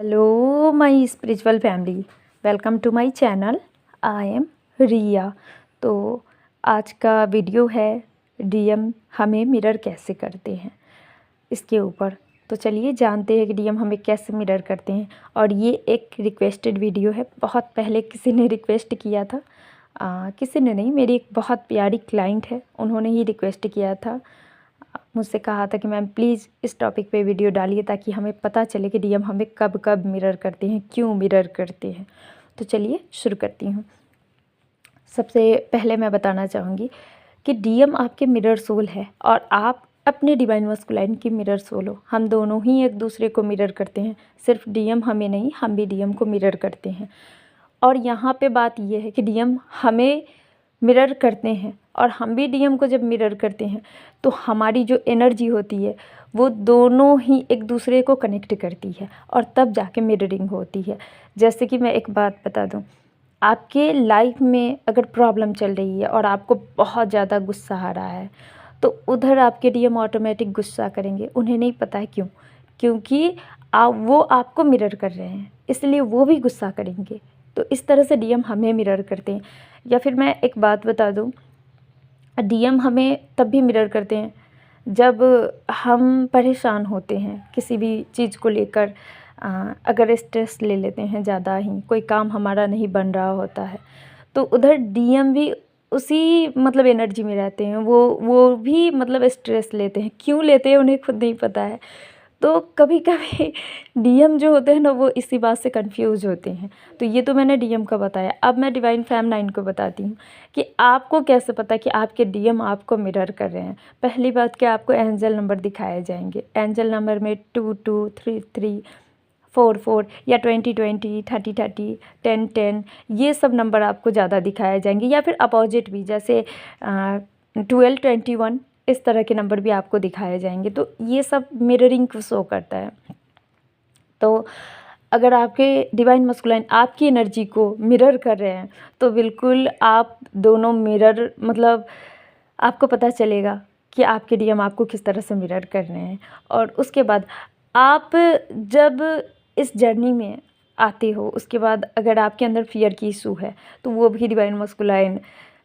Hello my spiritual family, welcome to my channel. I am Riya. तो आज का video है डीएम हमें मिरर कैसे करते हैं इसके ऊपर। तो चलिए जानते हैं कि डीएम हमें कैसे मिरर करते हैं। और ये एक रिक्वेस्टेड वीडियो है, बहुत पहले किसी ने रिक्वेस्ट किया था। किसी ने नहीं, मेरी एक बहुत प्यारी क्लाइंट है, उन्होंने ही रिक्वेस्ट किया था, मुझसे कहा था कि मैम प्लीज़ इस टॉपिक पे वीडियो डालिए ताकि हमें पता चले कि डीएम हमें कब कब मिरर करते हैं, क्यों मिरर करते हैं। तो चलिए शुरू करती हूँ। सबसे पहले मैं बताना चाहूँगी कि डीएम आपके मिरर सोल है और आप अपने डिवाइन मस्कुलाइन की मिरर सोल हो। हम दोनों ही एक दूसरे को मिरर करते हैं, सिर्फ डीएम हमें नहीं, हम भी डीएम को मिरर करते हैं। और यहाँ पे बात ये है कि डीएम हमें मिरर करते हैं और हम भी डीएम को जब मिरर करते हैं तो हमारी जो एनर्जी होती है वो दोनों ही एक दूसरे को कनेक्ट करती है और तब जाके मिररिंग होती है। जैसे कि मैं एक बात बता दूं, आपके लाइफ में अगर प्रॉब्लम चल रही है और आपको बहुत ज़्यादा गुस्सा आ रहा है तो उधर आपके डीएम ऑटोमेटिक गुस्सा करेंगे। उन्हें नहीं पता है क्यों, क्योंकि वो आपको मिरर कर रहे हैं, इसलिए वो भी गुस्सा करेंगे। तो इस तरह से डीएम हमें मिरर करते हैं। या फिर मैं एक बात बता दूं, डीएम हमें तब भी मिरर करते हैं जब हम परेशान होते हैं किसी भी चीज़ को लेकर। अगर स्ट्रेस ले लेते हैं ज़्यादा ही, कोई काम हमारा नहीं बन रहा होता है, तो उधर डीएम भी उसी मतलब एनर्जी में रहते हैं। वो भी मतलब स्ट्रेस लेते हैं, क्यों लेते हैं उन्हें खुद नहीं पता है। तो कभी कभी डीएम जो होते हैं ना, वो इसी बात से कंफ्यूज होते हैं। तो ये तो मैंने डीएम का बताया। अब मैं डिवाइन फैम 9 को बताती हूँ कि आपको कैसे पता कि आपके डीएम आपको मिरर कर रहे हैं। पहली बात कि आपको एंजल नंबर दिखाए जाएंगे। एंजल नंबर में 22, 33, 44 या 20, 30, 30, 10, 10 ये सब नंबर आपको ज़्यादा दिखाए जाएंगे। या फिर अपोजिट भी, जैसे 12, 21 इस तरह के नंबर भी आपको दिखाए जाएंगे। तो ये सब मिररिंग को शो करता है। तो अगर आपके डिवाइन मस्कुलाइन आपकी एनर्जी को मिरर कर रहे हैं तो बिल्कुल आप दोनों मिरर, मतलब आपको पता चलेगा कि आपके डीएम आपको किस तरह से मिरर कर रहे हैं। और उसके बाद आप जब इस जर्नी में आते हो, उसके बाद अगर आपके अंदर फियर की इशू है तो वो भी डिवाइन मस्कुलाइन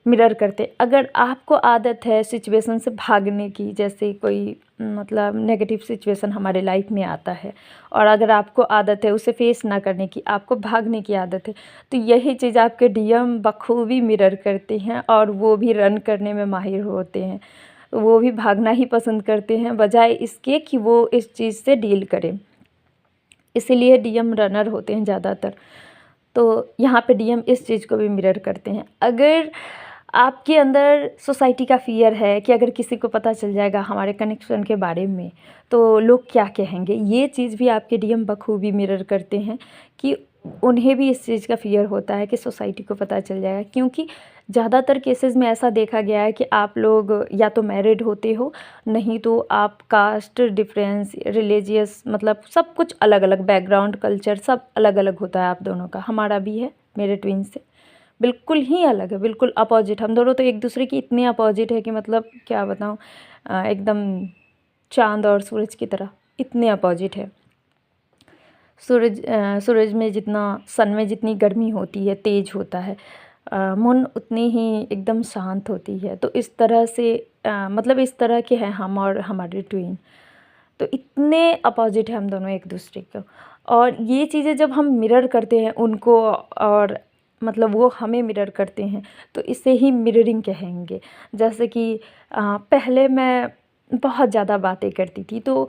मिरर करते। अगर आपको आदत है सिचुएशन से भागने की, जैसे कोई मतलब नेगेटिव सिचुएशन हमारे लाइफ में आता है और अगर आपको आदत है उसे फेस ना करने की, आपको भागने की आदत है, तो यही चीज़ आपके डीएम बखूबी मिरर करते हैं और वो भी रन करने में माहिर होते हैं। वो भी भागना ही पसंद करते हैं बजाय इसके कि वो इस चीज़ से डील करें। इसीलिए डीएम रनर होते हैं ज़्यादातर। तो यहाँ पे डीएम इस चीज़ को भी मिरर करते हैं। अगर आपके अंदर सोसाइटी का फ़ियर है कि अगर किसी को पता चल जाएगा हमारे कनेक्शन के बारे में तो लोग क्या कहेंगे, ये चीज़ भी आपके डीएम बखूबी मिरर करते हैं कि उन्हें भी इस चीज़ का फ़ियर होता है कि सोसाइटी को पता चल जाएगा। क्योंकि ज़्यादातर केसेस में ऐसा देखा गया है कि आप लोग या तो मैरिड होते हो, नहीं तो आप कास्ट डिफरेंस, रिलीजियस, मतलब सब कुछ अलग अलग, बैकग्राउंड, कल्चर सब अलग अलग होता है आप दोनों का। हमारा भी है, मेरे ट्विन से बिल्कुल ही अलग है, बिल्कुल अपोजिट। हम दोनों तो एक दूसरे की इतने अपोजिट है कि मतलब क्या बताऊँ, एकदम चांद और सूरज की तरह इतने अपोजिट है। सूरज में जितना, सन में जितनी गर्मी होती है, तेज होता है, मून उतनी ही एकदम शांत होती है। तो इस तरह से मतलब इस तरह के हैं हम और हमारे ट्विन। तो इतने अपोजिट है हम दोनों एक दूसरे को। और ये चीज़ें जब हम मिरर करते हैं उनको और मतलब वो हमें मिरर करते हैं तो इसे ही मिररिंग कहेंगे। जैसे कि पहले मैं बहुत ज़्यादा बातें करती थी तो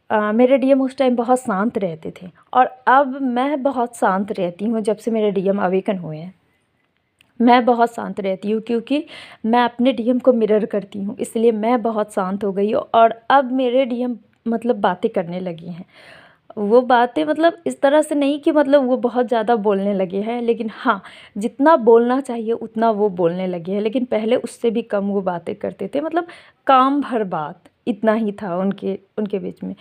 मेरे डीएम उस टाइम बहुत शांत रहते थे और अब मैं बहुत शांत रहती हूँ। जब से मेरे डीएम अवेकन हुए हैं मैं बहुत शांत रहती हूँ, क्योंकि मैं अपने डीएम को मिरर करती हूँ, इसलिए मैं बहुत शांत हो गई हूँ। और अब मेरे डीएम मतलब बातें करने लगी हैं। वो बातें मतलब इस तरह से नहीं कि मतलब वो बहुत ज़्यादा बोलने लगे हैं, लेकिन हाँ, जितना बोलना चाहिए उतना वो बोलने लगे हैं। लेकिन पहले उससे भी कम वो बातें करते थे, मतलब काम भर बात इतना ही था उनके उनके बीच में।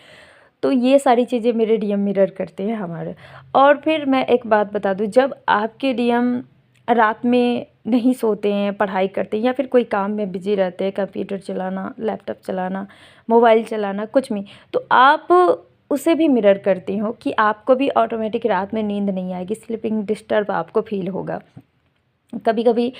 तो ये सारी चीज़ें मेरे डीएम मिरर करते हैं हमारे। और फिर मैं एक बात बता दूँ, जब आपके डीएम रात में नहीं सोते हैं, पढ़ाई करते हैं या फिर कोई काम में बिजी रहते हैं, कंप्यूटर चलाना, लैपटॉप चलाना, मोबाइल चलाना, कुछ भी, तो आप उसे भी मिरर करती हूँ कि आपको भी ऑटोमेटिक रात में नींद नहीं आएगी, स्लीपिंग डिस्टर्ब आपको फील होगा। कभी कभी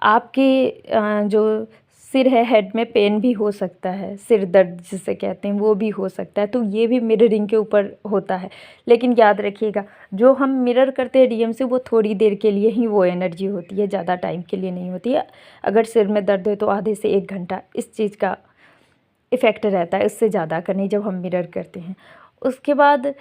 आपके जो सिर है, हेड में पेन भी हो सकता है, सिर दर्द जिसे कहते हैं वो भी हो सकता है, तो ये भी मिररिंग के ऊपर होता है। लेकिन याद रखिएगा, जो हम मिरर करते हैं डीएम से, वो थोड़ी देर के लिए ही वो एनर्जी होती है, ज़्यादा टाइम के लिए नहीं होती है। अगर सिर में दर्द है तो आधे से 1 घंटा इस चीज़ का इफ़ेक्ट रहता है, उससे ज़्यादा का नहीं जब हम मिरर करते हैं। उसके बाद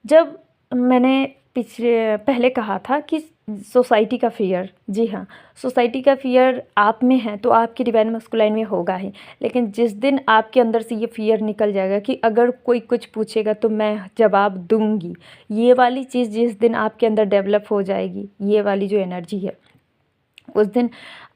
जब मैंने पहले कहा था कि सोसाइटी का फ़ियर, जी हाँ, सोसाइटी का फ़ियर आप में है तो आपकी डिवाइन मस्कुलाइन में होगा ही। लेकिन जिस दिन आपके अंदर से ये फ़ियर निकल जाएगा कि अगर कोई कुछ पूछेगा तो मैं जवाब दूंगी, ये वाली चीज़ जिस दिन आपके अंदर डेवलप हो जाएगी, ये वाली जो एनर्जी है, उस दिन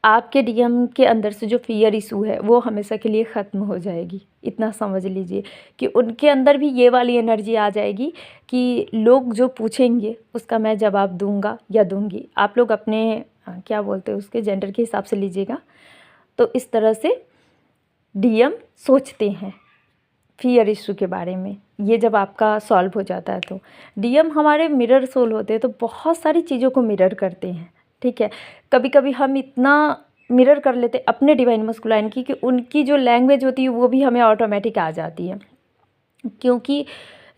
आपके डीएम के अंदर से जो फ़ियर इशू है वो हमेशा के लिए ख़त्म हो जाएगी। इतना समझ लीजिए कि उनके अंदर भी ये वाली एनर्जी आ जाएगी कि लोग जो पूछेंगे उसका मैं जवाब दूंगा या दूंगी। आप लोग अपने क्या बोलते हैं उसके जेंडर के हिसाब से लीजिएगा। तो इस तरह से डीएम सोचते हैं फ़ियर इशू के बारे में। ये जब आपका सॉल्व हो जाता है तो डीएम हमारे मिरर सोल होते हैं, तो बहुत सारी चीज़ों को मिरर करते हैं, ठीक है। कभी कभी हम इतना मिरर कर लेते अपने डिवाइन मस्कुलाइन की कि उनकी जो लैंग्वेज होती है वो भी हमें ऑटोमेटिक आ जाती है। क्योंकि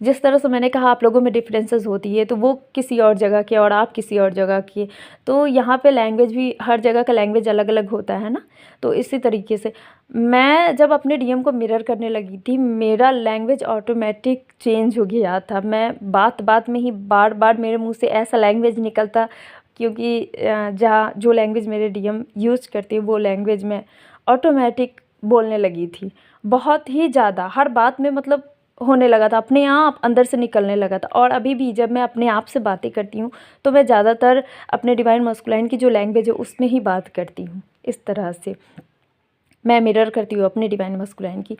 जिस तरह से मैंने कहा आप लोगों में डिफरेंसेस होती है, तो वो किसी और जगह के और आप किसी और जगह की, तो यहाँ पे लैंग्वेज भी हर जगह का लैंग्वेज अलग अलग होता है ना। तो इसी तरीके से मैं जब अपने डीएम को मिरर करने लगी थी, मेरा लैंग्वेज ऑटोमेटिक चेंज हो गया था। मैं बात बात में ही बार बार मेरे मुँह से ऐसा लैंग्वेज निकलता, क्योंकि जहाँ जो लैंग्वेज मेरे डीएम यूज़ करती है वो लैंग्वेज में ऑटोमेटिक बोलने लगी थी, बहुत ही ज़्यादा, हर बात में मतलब होने लगा था, अपने आप अंदर से निकलने लगा था। और अभी भी जब मैं अपने आप से बातें करती हूँ तो मैं ज़्यादातर अपने डिवाइन मस्कुलाइन की जो लैंग्वेज है उसमें ही बात करती हूँ। इस तरह से मैं मिरर करती हूँ अपने डिवाइन मस्कुलाइन की।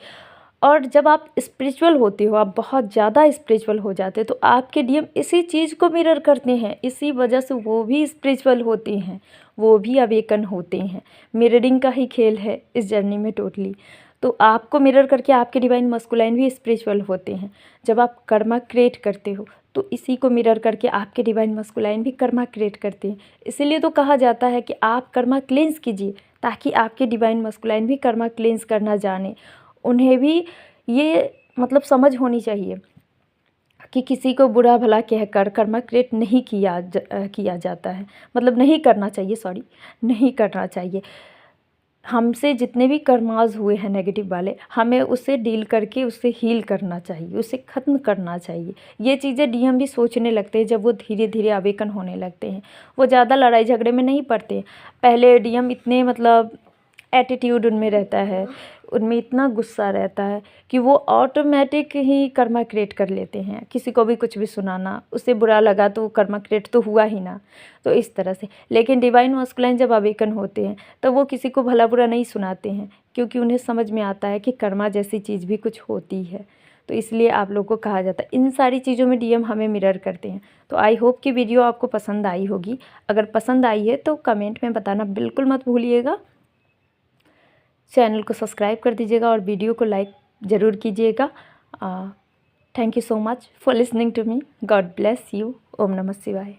और जब आप स्पिरिचुअल होते हो, आप बहुत ज़्यादा स्पिरिचुअल हो जाते हो, तो आपके डीएम इसी चीज़ को मिरर करते हैं। इसी वजह से वो भी स्पिरिचुअल होते हैं, वो भी अवेकन होते हैं। मिररिंग का ही खेल है इस जर्नी में टोटली। तो आपको मिरर करके आपके डिवाइन मस्कुलाइन भी स्पिरिचुअल होते हैं। जब आप कर्मा क्रिएट करते हो तो इसी को मिरर करके आपके डिवाइन मस्कुलाइन भी कर्मा क्रिएट करते हैं। इसीलिए तो कहा जाता है कि आप कर्मा क्लेंस कीजिए, ताकि आपके डिवाइन मस्कुलाइन भी कर्मा क्लेंस करना जाने। उन्हें भी ये मतलब समझ होनी चाहिए कि किसी को बुरा भला कहकर कर्मा क्रिएट नहीं किया जाता है, मतलब नहीं करना चाहिए, सॉरी, नहीं करना चाहिए। हमसे जितने भी कर्मास हुए हैं नेगेटिव वाले, हमें उससे डील करके उससे हील करना चाहिए, उसे ख़त्म करना चाहिए। ये चीज़ें डीएम भी सोचने लगते हैं जब वो धीरे धीरे अवेकन होने लगते हैं। वो ज़्यादा लड़ाई झगड़े में नहीं पड़ते। पहले डीएम इतने मतलब एटीट्यूड उनमें रहता है, उनमें इतना गुस्सा रहता है कि वो ऑटोमेटिक ही कर्मा क्रिएट कर लेते हैं। किसी को भी कुछ भी सुनाना, उसे बुरा लगा तो कर्मा क्रिएट तो हुआ ही ना। तो इस तरह से, लेकिन डिवाइन मस्कुलाइन जब अवेकन होते हैं तो वो किसी को भला बुरा नहीं सुनाते हैं, क्योंकि उन्हें समझ में आता है कि कर्मा जैसी चीज़ भी कुछ होती है। तो इसलिए आप लोगों को कहा जाता है, इन सारी चीज़ों में डीएम हमें मिरर करते हैं। तो आई होप कि वीडियो आपको पसंद आई होगी। अगर पसंद आई है तो कमेंट में बताना बिल्कुल मत भूलिएगा। चैनल को सब्सक्राइब कर दीजिएगा और वीडियो को लाइक ज़रूर कीजिएगा। Thank you so much for listening to me. God bless you. ओम नमः शिवाय।